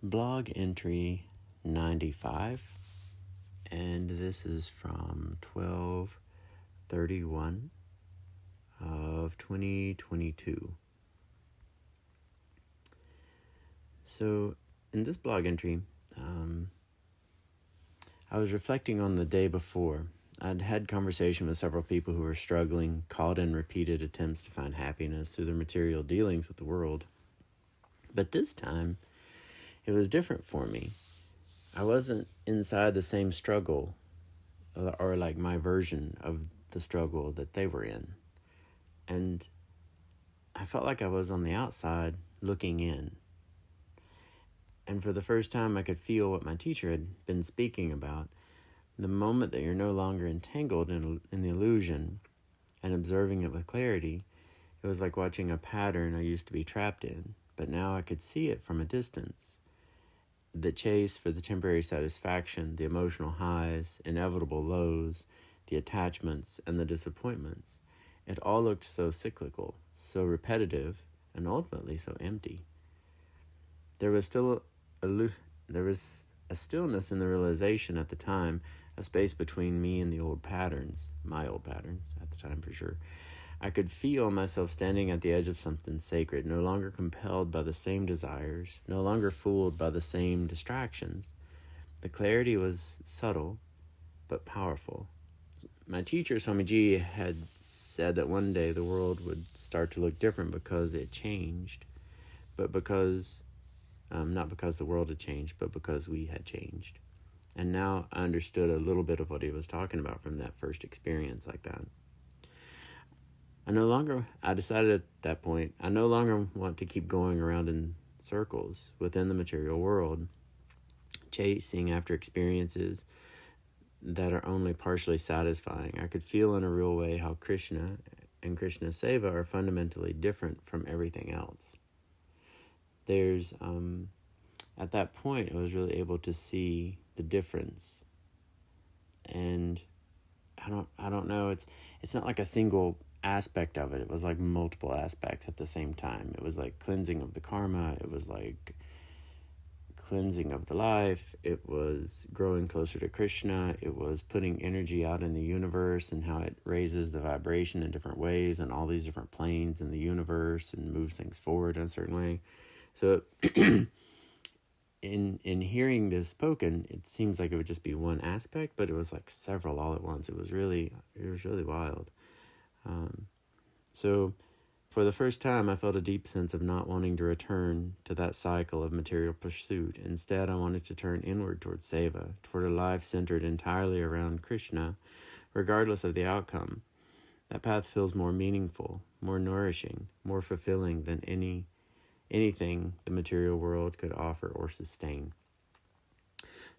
blog entry 95, and this is from 12/31 of 2022. So in this blog entry, I was reflecting on the day before. I'd had conversation with several people who were struggling, caught in repeated attempts to find happiness through their material dealings with the world. But this time, it was different for me. I wasn't inside the same struggle, or like my version of the struggle that they were in. And I felt like I was on the outside looking in. And for the first time, I could feel what my teacher had been speaking about. The moment that you're no longer entangled in the illusion and observing it with clarity, it was like watching a pattern I used to be trapped in, but now I could see it from a distance. The chase for the temporary satisfaction, the emotional highs, inevitable lows, the attachments, and the disappointments. It all looked so cyclical, so repetitive, and ultimately so empty. There was a stillness in the realization at the time, a space between me and the old patterns, my old patterns at the time for sure. I could feel myself standing at the edge of something sacred, no longer compelled by the same desires, no longer fooled by the same distractions. The clarity was subtle, but powerful. My teacher, Swamiji, had said that one day the world would start to look different because it changed, but not because the world had changed, but because we had changed. And now I understood a little bit of what he was talking about from that first experience like that. I decided at that point, I no longer want to keep going around in circles within the material world, chasing after experiences that are only partially satisfying. I could feel in a real way how Krishna and Krishna Seva are fundamentally different from everything else. There's, at that point, I was really able to see the difference. And I don't know, it's not like a single aspect of it. It was like multiple aspects at the same time. It was like cleansing of the karma. It was like cleansing of the life. It was growing closer to Krishna. It was putting energy out in the universe and how it raises the vibration in different ways and all these different planes in the universe and moves things forward in a certain way. So in hearing this spoken, it seems like it would just be one aspect, but it was like several all at once. It was really wild. So for the first time, I felt a deep sense of not wanting to return to that cycle of material pursuit. Instead, I wanted to turn inward toward Seva, toward a life centered entirely around Krishna, regardless of the outcome. That path feels more meaningful, more nourishing, more fulfilling than anything the material world could offer or sustain.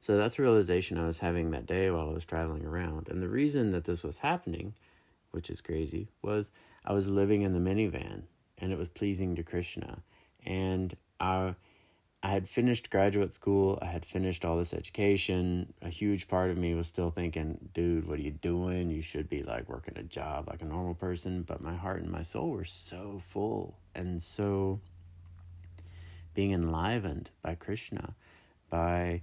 So that's a realization I was having that day while I was traveling around. And the reason that this was happening, which is crazy, was I was living in the minivan and it was pleasing to Krishna. And I had finished graduate school. I had finished all this education. A huge part of me was still thinking, dude, what are you doing? You should be like working a job like a normal person. But my heart and my soul were so full and so being enlivened by Krishna, by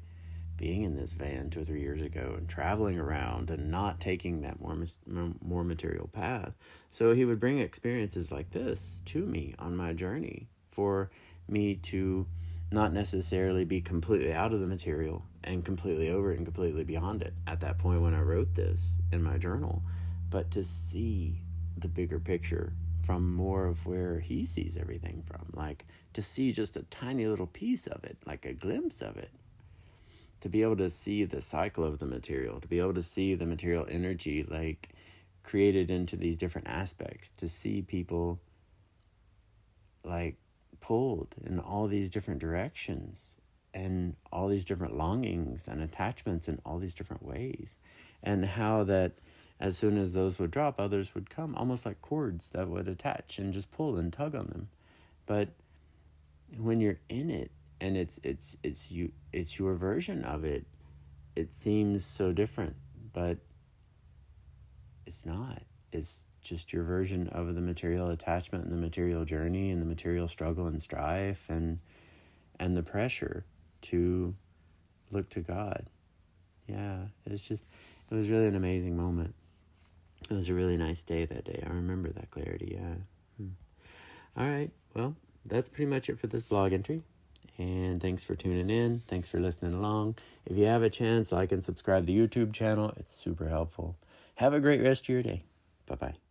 being in this van 2 or 3 years ago and traveling around and not taking that more material path. So he would bring experiences like this to me on my journey for me to not necessarily be completely out of the material and completely over it and completely beyond it at that point when I wrote this in my journal, but to see the bigger picture from more of where he sees everything from, like to see just a tiny little piece of it, like a glimpse of it, to be able to see the cycle of the material, to be able to see the material energy like created into these different aspects, to see people like pulled in all these different directions and all these different longings and attachments in all these different ways, and how that as soon as those would drop, others would come, almost like cords that would attach and just pull and tug on them. But when you're in it and it's your version of it, it seems so different, but it's not. It's just your version of the material attachment and the material journey and the material struggle and strife and the pressure to look to God. Yeah, it was really an amazing moment. It was a really nice day that day. I remember that clarity, yeah. All right, well, that's pretty much it for this blog entry. And thanks for tuning in. Thanks for listening along. If you have a chance, like and subscribe to the YouTube channel. It's super helpful. Have a great rest of your day. Bye-bye.